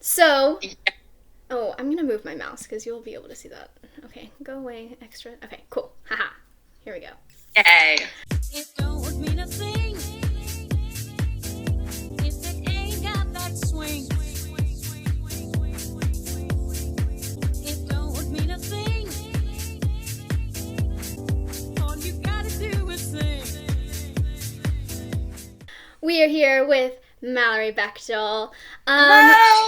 So, oh, I'm gonna move my mouse because you'll be able to see that. Okay, go away, extra. Okay, cool. Haha. Here we go. Yay. It don't mean a thing if it ain't got that swing. It don't mean a thing. All you gotta do is sing. We are here with Mallory Bechtel,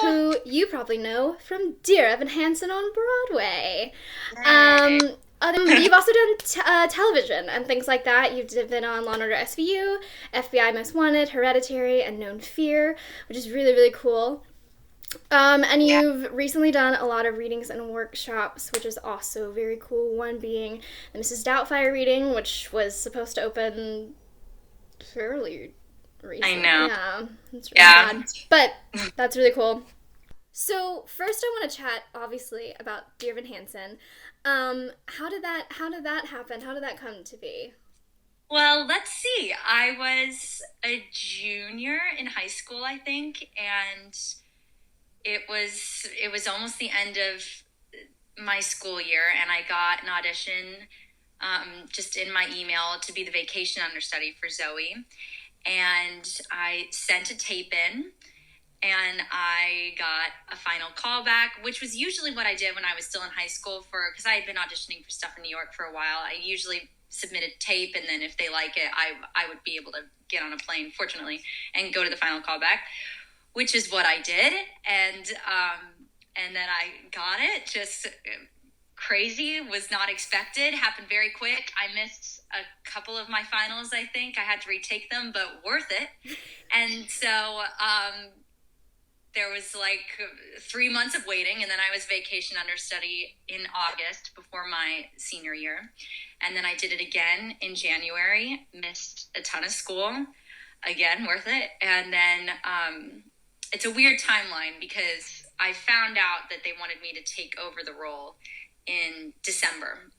who you probably know from Dear Evan Hansen on Broadway. You've also done television and things like that. You've been on Law & Order SVU, FBI Most Wanted, Hereditary, and Known Fear, which is really, really cool. And you've recently done a lot of readings and workshops, which is also very cool. One being the Mrs. Doubtfire reading, which was supposed to open fairly recently. I know. Yeah, it's really bad. But that's really cool. So first I want to chat, obviously, about Dear Evan Hansen. How did that happen? How did that come to be? Well, let's see. I was a junior in high school, I think, and it was almost the end of my school year, and I got an audition just in my email to be the vacation understudy for Zoe, and I sent a tape in. And I got a final callback, which was usually what I did when I was still in high school because I had been auditioning for stuff in New York for a while. I usually submitted tape, and then if they like it, I would be able to get on a plane, fortunately, and go to the final callback, which is what I did. And then I got it. Just crazy, was not expected, happened very quick. I missed a couple of my finals, I think. I had to retake them, but worth it. And so there was like 3 months of waiting, and then I was vacation understudy in August before my senior year. And then I did it again in January, missed a ton of school, again, worth it. And then it's a weird timeline because I found out that they wanted me to take over the role in December.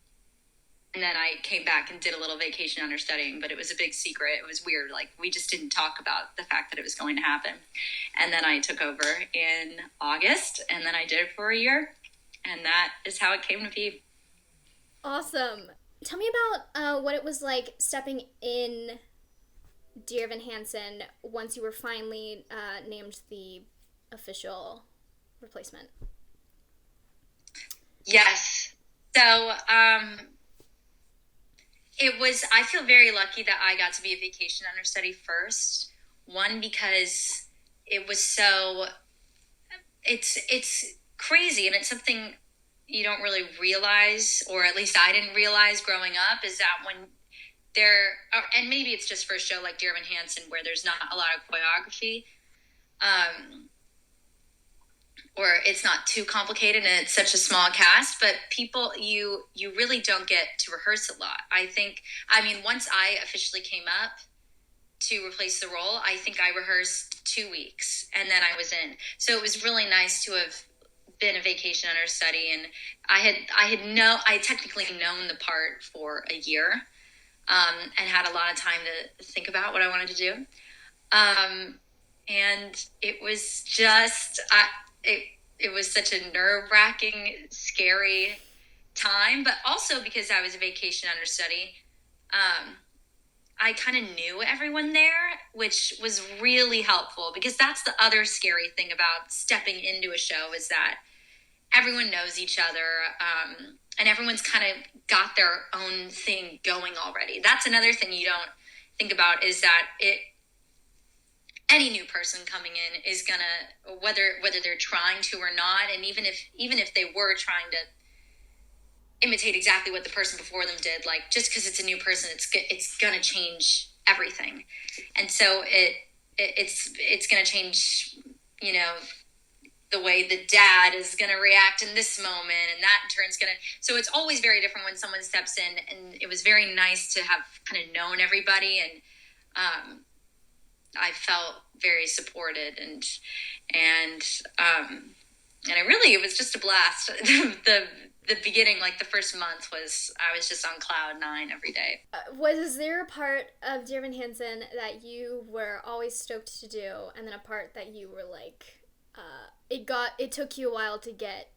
And then I came back and did a little vacation understudying, but it was a big secret. It was weird. Like, we just didn't talk about the fact that it was going to happen. And then I took over in August, and then I did it for a year. And that is how it came to be. Awesome. Tell me about what it was like stepping in Dear Evan Hansen once you were finally named the official replacement. Yes. So, I feel very lucky that I got to be a vacation understudy first. One, because it was it's crazy, and it's something you don't really realize, or at least I didn't realize growing up, is that when and maybe it's just for a show like Dear Evan Hansen where there's not a lot of choreography, or it's not too complicated and it's such a small cast, but people, you really don't get to rehearse a lot. Once I officially came up to replace the role, I think I rehearsed 2 weeks, and then I was in. So it was really nice to have been a vacation understudy, and I had technically known the part for a year, and had a lot of time to think about what I wanted to do. And it was just, it was such a nerve-wracking, scary time, but also because I was a vacation understudy, I kind of knew everyone there, which was really helpful, because that's the other scary thing about stepping into a show, is that everyone knows each other, and everyone's kind of got their own thing going already. That's another thing you don't think about, is that any new person coming in is gonna, whether they're trying to or not, and even if they were trying to imitate exactly what the person before them did, like, just because it's a new person, it's gonna change everything. And so it's gonna change, the way the dad is gonna react in this moment, and that in turn is gonna, so it's always very different when someone steps in. And it was very nice to have kind of known everybody, and I felt very supported, and it was just a blast. The beginning, like the first month, I was just on cloud 9 every day. Was there a part of Dear Evan Hansen that you were always stoked to do, and then a part that you were like, it took you a while to get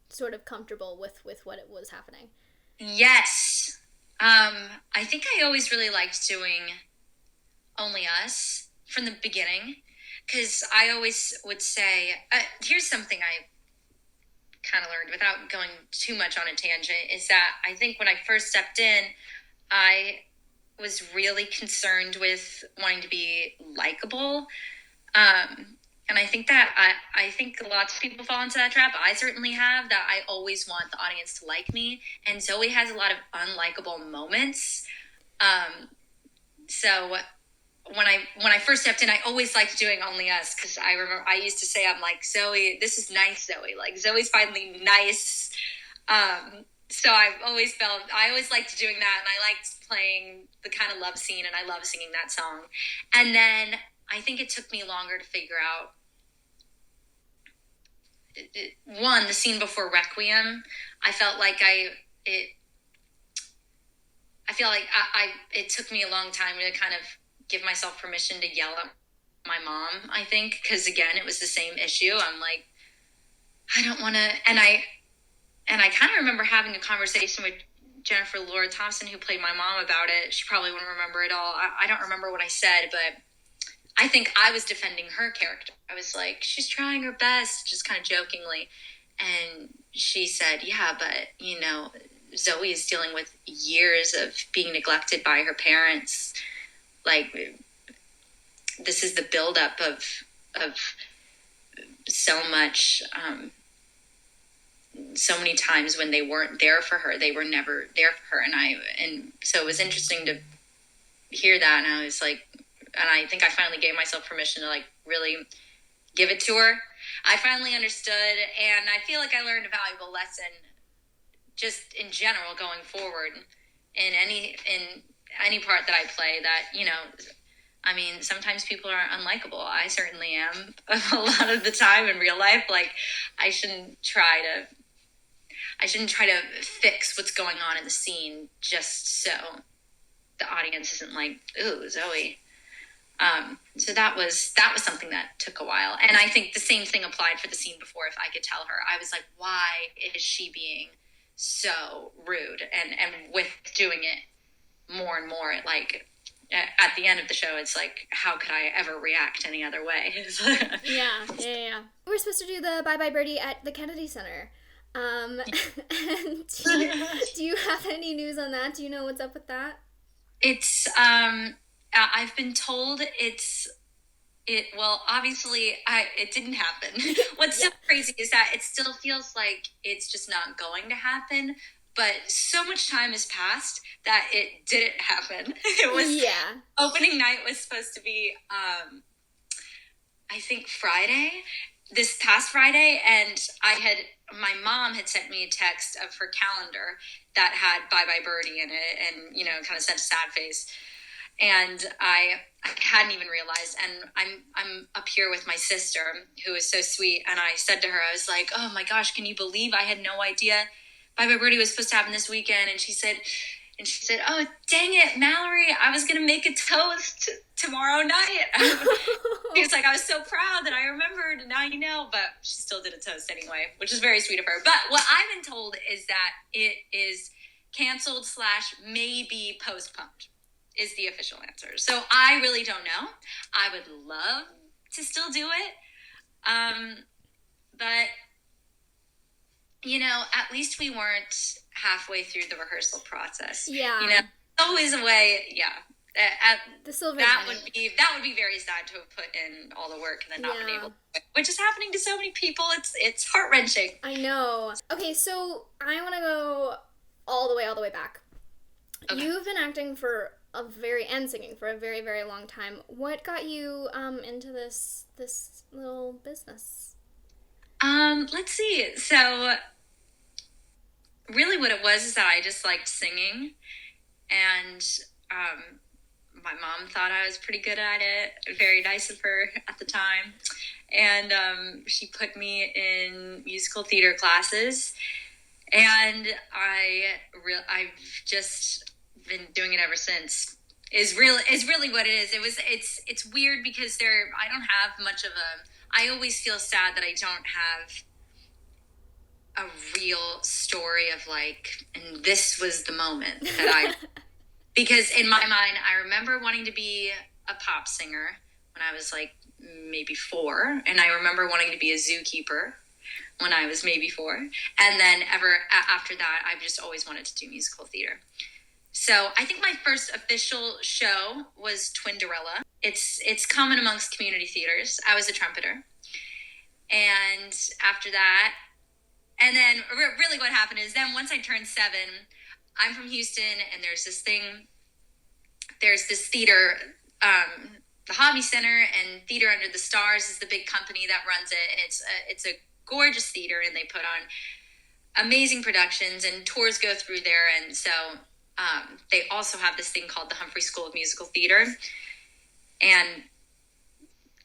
sort of comfortable with what it was happening. Yes. I think I always really liked doing Only Us from the beginning, because I always would say, here's something I kind of learned without going too much on a tangent, is that I think when I first stepped in, I was really concerned with wanting to be likable. And I think that I think lots of people fall into that trap. I certainly have, that I always want the audience to like me. And Zoe has a lot of unlikable moments. So when I first stepped in, I always liked doing Only Us, because I remember I used to say, I'm like, Zoe, this is nice, Zoe. Like, Zoe's finally nice. So I always liked doing that, and I liked playing the kind of love scene, and I love singing that song. And then I think it took me longer to figure out, one, the scene before Requiem. I felt like it took me a long time to kind of give myself permission to yell at my mom, I think, because again, it was the same issue. I'm like, I don't want to, and I kind of remember having a conversation with Jennifer Laura Thompson, who played my mom, about it. She probably wouldn't remember it all. I don't remember what I said, but I think I was defending her character. I was like, she's trying her best, just kind of jokingly. And she said, yeah, but, Zoe is dealing with years of being neglected by her parents. Like, this is the buildup of so much, so many times when they weren't there for her. They were never there for her. And so it was interesting to hear that. And I was like, and I think I finally gave myself permission to, like, really give it to her. I finally understood, and I feel like I learned a valuable lesson just in general going forward in any part that I play, that, sometimes people are unlikable. I certainly am a lot of the time in real life. Like, I shouldn't try to fix what's going on in the scene just so the audience isn't like, ooh, Zoe. So that was something that took a while. And I think the same thing applied for the scene before. If I could tell her, I was like, why is she being so rude? And with doing it more and more, like, at the end of the show, it's like, how could I ever react any other way? Yeah. We were supposed to do the Bye Birdie at the Kennedy Center. And do you have any news on that? Do you know what's up with that? It's, I've been told well, obviously, it didn't happen. What's so crazy is that it still feels like it's just not going to happen, but so much time has passed that it didn't happen. It was, opening night was supposed to be, I think this past Friday, and my mom had sent me a text of her calendar that had Bye Birdie in it, and, kind of sent a sad face. And I hadn't even realized, and I'm up here with my sister, who is so sweet, and I said to her, I was like, oh my gosh, can you believe I had no idea Bye Birdie was supposed to happen this weekend? And she said, oh, dang it, Mallory, I was going to make a toast tomorrow night. She was like, I was so proud that I remembered, and now you know, but she still did a toast anyway, which is very sweet of her. But what I've been told is that it is canceled / maybe postponed, is the official answer. So I really don't know. I would love to still do it. But, at least we weren't halfway through the rehearsal process. Yeah. Always a way, the silver that would be very sad to have put in all the work and then not been able to, which is happening to so many people. It's heart-wrenching. I know. Okay, so I want to go all the way back. Okay. You've been acting and singing for a very, very long time. What got you into this little business? Let's see. So really what it was is that I just liked singing, and my mom thought I was pretty good at it. Very nice of her at the time. And she put me in musical theater classes, and I've just been doing it ever since. Is really what it is. It's weird because I don't have much of I always feel sad that I don't have a real story of like, and this was the moment that because in my mind, I remember wanting to be a pop singer when I was like maybe 4. And I remember wanting to be a zookeeper when I was maybe 4. And then after that, I've just always wanted to do musical theater. So I think my first official show was Twinderella. It's common amongst community theaters. I was a trumpeter. And after that, and then really what happened is then once I turned 7, I'm from Houston, and there's this theater, the Hobby Center, and Theater Under the Stars is the big company that runs it, and it's a gorgeous theater, and they put on amazing productions, and tours go through there, and so they also have this thing called the Humphrey School of Musical Theater, and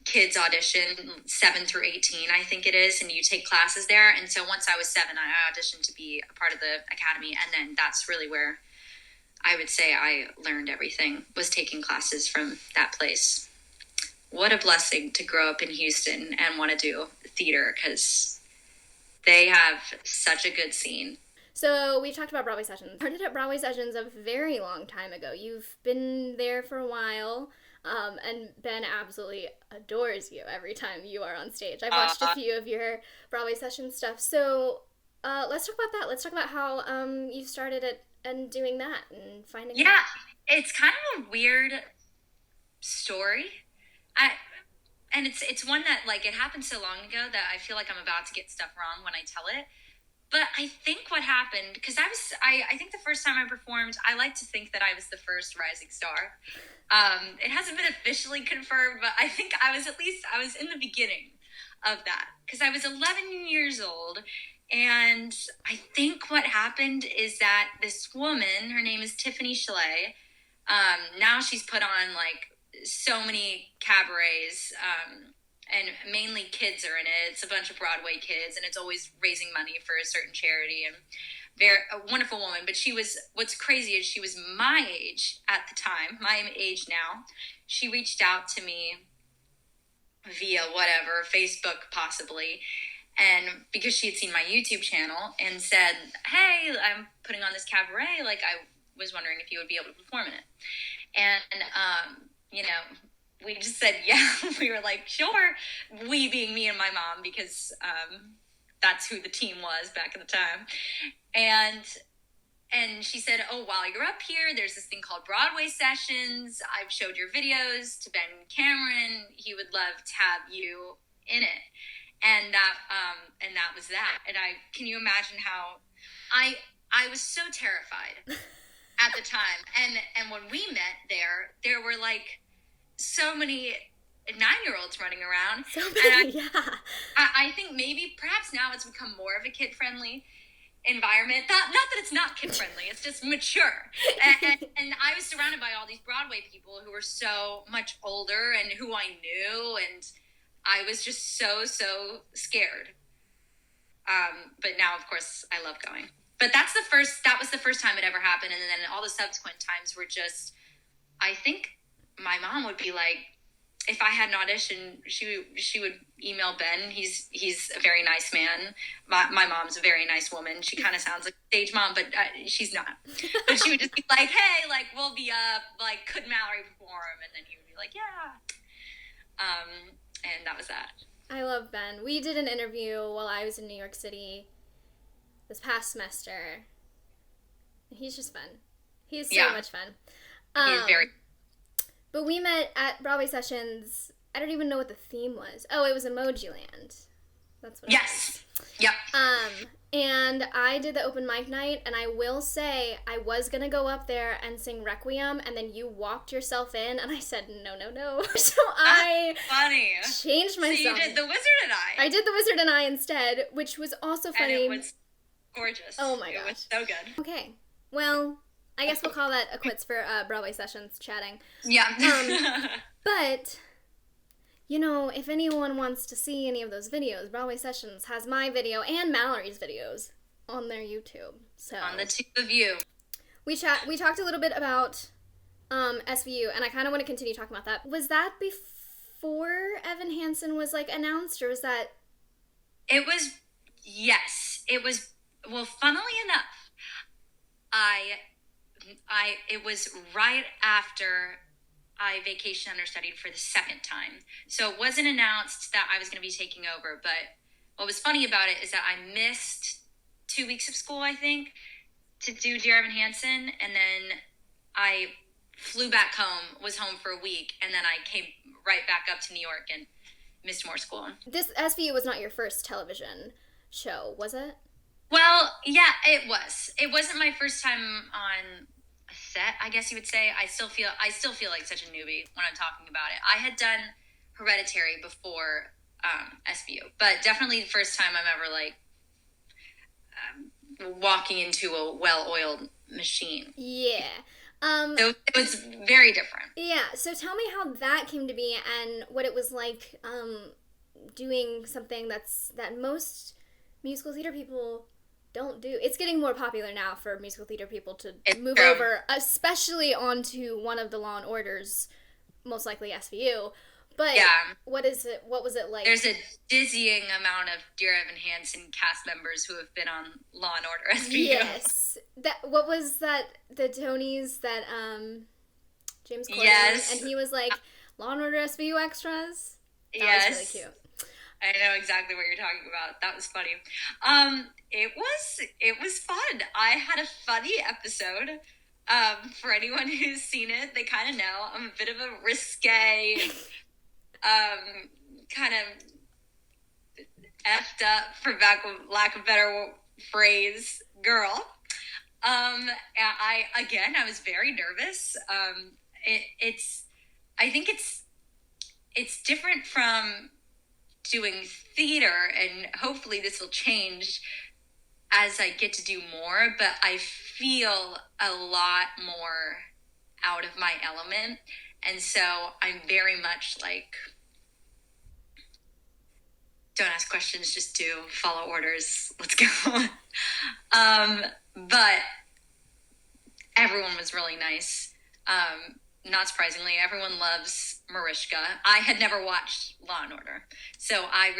kids audition 7 through 18, I think it is, and you take classes there. And so once I was 7, I auditioned to be a part of the academy, and then that's really where I would say I learned everything, was taking classes from that place. What a blessing to grow up in Houston and want to do theater, because they have such a good scene. So we've talked about Broadway Sessions. Started at Broadway Sessions a very long time ago. You've been there for a while. And Ben absolutely adores you every time you are on stage. I've watched a few of your Broadway Session stuff. So let's talk about that. Let's talk about how you started it and doing that and finding Yeah, it's kind of a weird story. And it's one that, like, it happened so long ago that I feel like I'm about to get stuff wrong when I tell it. But I think what happened, because I think the first time I performed, I like to think that I was the first rising star. It hasn't been officially confirmed, but I think I was in the beginning of that, because I was 11 years old, and I think what happened is that this woman, her name is Tiffany Chalet, now she's put on like so many cabarets, and mainly kids are in it. It's a bunch of Broadway kids, and it's always raising money for a certain charity, and a wonderful woman. But what's crazy is she was my age at the time, my age now. She reached out to me via whatever, Facebook possibly, and because she had seen my YouTube channel, and said, hey, I'm putting on this cabaret, like I was wondering if you would be able to perform in it. And we just said, yeah. We were like, sure. We being me and my mom, because that's who the team was back in the time. And she said, oh, while you're up here, there's this thing called Broadway Sessions. I've showed your videos to Ben Cameron. He would love to have you in it. And that was that. And can you imagine how I was so terrified at the time. And when we met there were like so many 9-year-olds running around. So many, yeah. I think maybe perhaps now it's become more of a kid-friendly environment. Not that it's not kid-friendly, it's just mature. And I was surrounded by all these Broadway people who were so much older and who I knew, and I was just so scared. But now, of course, I love going. But that was the first time it ever happened, and then all the subsequent times were just, I think my mom would be like, if I had an audition, she would email Ben. He's a very nice man. My mom's a very nice woman. She kind of sounds like a stage mom, but she's not. But she would just be like, hey, like, we'll be up. Like, could Mallory perform? And then he would be like, yeah. And that was that. I love Ben. We did an interview while I was in New York City this past semester. He's just fun. He's so much fun. He's very. But we met at Broadway Sessions. I don't even know what the theme was. Oh, it was Emoji Land. That's what it was. Yep. And I did the open mic night, and I will say I was going to go up there and sing Requiem, and then you walked yourself in, and I said, no. So I funny. Changed my song. So you did The Wizard and I. I did The Wizard and I instead, which was also funny. And it was gorgeous. Oh my gosh. It was so good. Okay. Well, I guess we'll call that a quits for Broadway Sessions chatting. Yeah. But, if anyone wants to see any of those videos, Broadway Sessions has my video and Mallory's videos on their YouTube. So on the two of you. We talked a little bit about SVU, and I kind of want to continue talking about that. Was that before Evan Hansen was like announced, or was that? It was, yes, it was. Well, funnily enough, it was right after I vacation understudied for the second time. So it wasn't announced that I was going to be taking over. But what was funny about it is that I missed 2 weeks of school, I think, to do Dear Evan Hansen. And then I flew back home, was home for a week. And then I came right back up to New York and missed more school. This SVU was not your first television show, was it? Well, yeah, it was. It wasn't my first time on a set, I guess you would say. I still feel like such a newbie when I'm talking about it. I had done Hereditary before SVU, but definitely the first time I'm ever like walking into a well-oiled machine. Yeah. So it was very different. Yeah, so tell me how that came to be and what it was like doing something that most musical theater people don't do. It's getting more popular now for musical theater people to move over, especially onto one of the Law and Orders, most likely SVU. But yeah. What was it like? There's a dizzying amount of Dear Evan Hansen cast members who have been on Law and Order SVU. Yes. What was that, the Tonys that James Corden? Yes. And he was like, Law and Order SVU extras? That was really cute. I know exactly what you're talking about. That was funny. It was fun. I had a funny episode. For anyone who's seen it, they kind of know I'm a bit of a risque, kind of effed up, for lack of a better phrase, girl. I was very nervous. I think it's different from doing theater, and hopefully this will change as I get to do more, but I feel a lot more out of my element, and so I'm very much like, don't ask questions, just do, follow orders, let's go. But everyone was really nice. Not surprisingly, everyone loves Mariska. I had never watched Law and Order, so I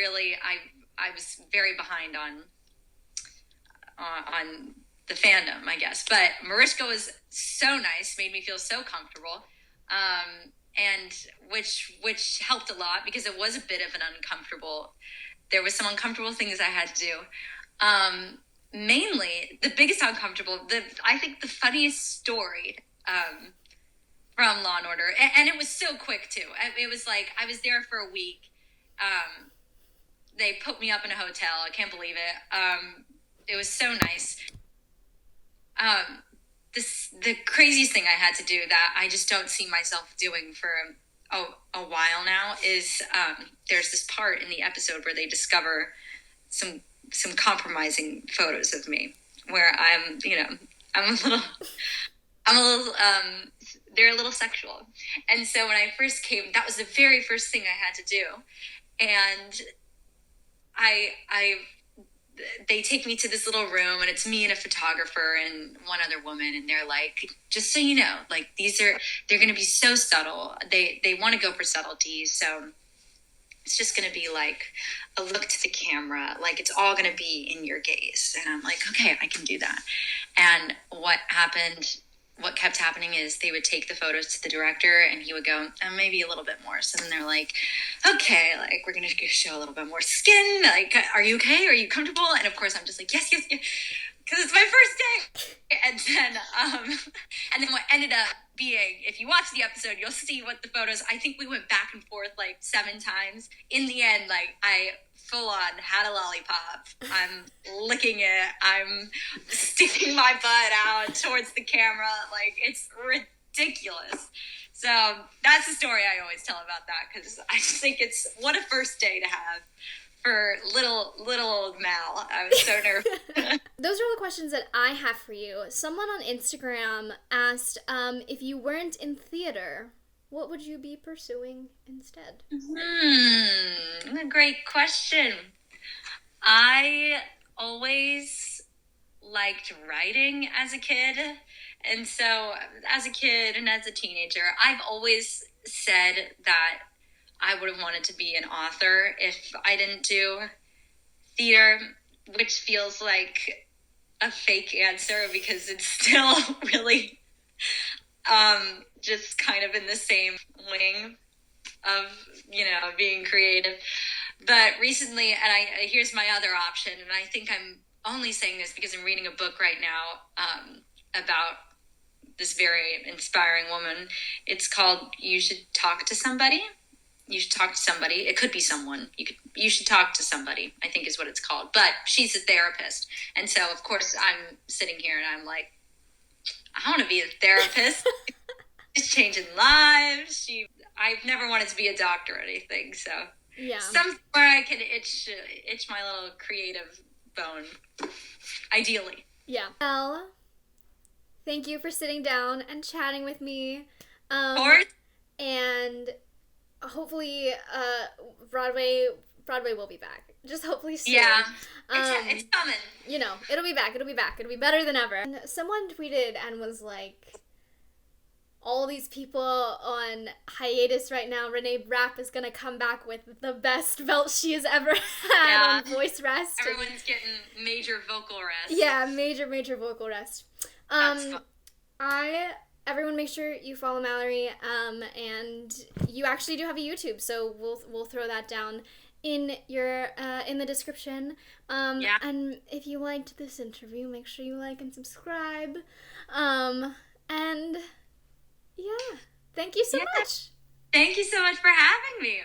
was very behind on the fandom, I guess. But Mariska was so nice, made me feel so comfortable, and which helped a lot because it was a bit of an uncomfortable. There was some uncomfortable things I had to do. Mainly, the biggest uncomfortable. I think the funniest story. From Law and Order, and it was so quick too. It was like I was there for a week. They put me up in a hotel. I can't believe it. It was so nice. The craziest thing I had to do that I just don't see myself doing for a while now is there's this part in the episode where they discover some compromising photos of me where I'm a little they're a little sexual. And so when I first came, that was the very first thing I had to do. And they take me to this little room, and it's me and a photographer and one other woman. And they're like, just so you know, like they're going to be so subtle. They want to go for subtlety. So it's just going to be like a look to the camera. Like it's all going to be in your gaze. And I'm like, okay, I can do that. And what kept happening is they would take the photos to the director and he would go, maybe a little bit more. So then they're like, okay, like we're going to show a little bit more skin. Like, are you okay? Are you comfortable? And of course I'm just like, yes. Because it's my first day. And then what ended up being, if you watch the episode, you'll see what the photos, I think we went back and forth like 7 times. In the end, like I full on had a lollipop. I'm licking it. I'm sticking my butt out towards the camera. Like it's ridiculous. So that's the story I always tell about that because I just think it's what a first day to have for little old Mal. I was so nervous. Those are all the questions that I have for you. Someone on Instagram asked if you weren't in theater, what would you be pursuing instead? A great question. I always liked writing as a kid. And so as a kid and as a teenager, I've always said that I would have wanted to be an author if I didn't do theater, which feels like a fake answer because it's still really just kind of in the same wing of, being creative. But recently, and here's my other option, and I think I'm only saying this because I'm reading a book right now about this very inspiring woman. It's called You Should Talk to Somebody. You should talk to somebody. It could be someone. You should talk to somebody, I think is what it's called. But she's a therapist. And so, of course, I'm sitting here and I'm like, I want to be a therapist. She's changing lives. I've never wanted to be a doctor or anything. So Yeah. somewhere I can itch my little creative bone, ideally. Yeah. Well, thank you for sitting down and chatting with me. Of course. And hopefully, Broadway will be back. Just hopefully soon. Yeah. It's coming. It'll be back. It'll be better than ever. And someone tweeted and was like, all these people on hiatus right now, Renee Rapp is going to come back with the best belt she has ever had on voice rest. Everyone's getting major vocal rest. Yeah, major vocal rest. That's fun. Everyone make sure you follow Mallory, and you actually do have a YouTube, so we'll throw that down in your in the description. And if you liked this interview, make sure you like and subscribe. And yeah, thank you so much. Thank you so much for having me.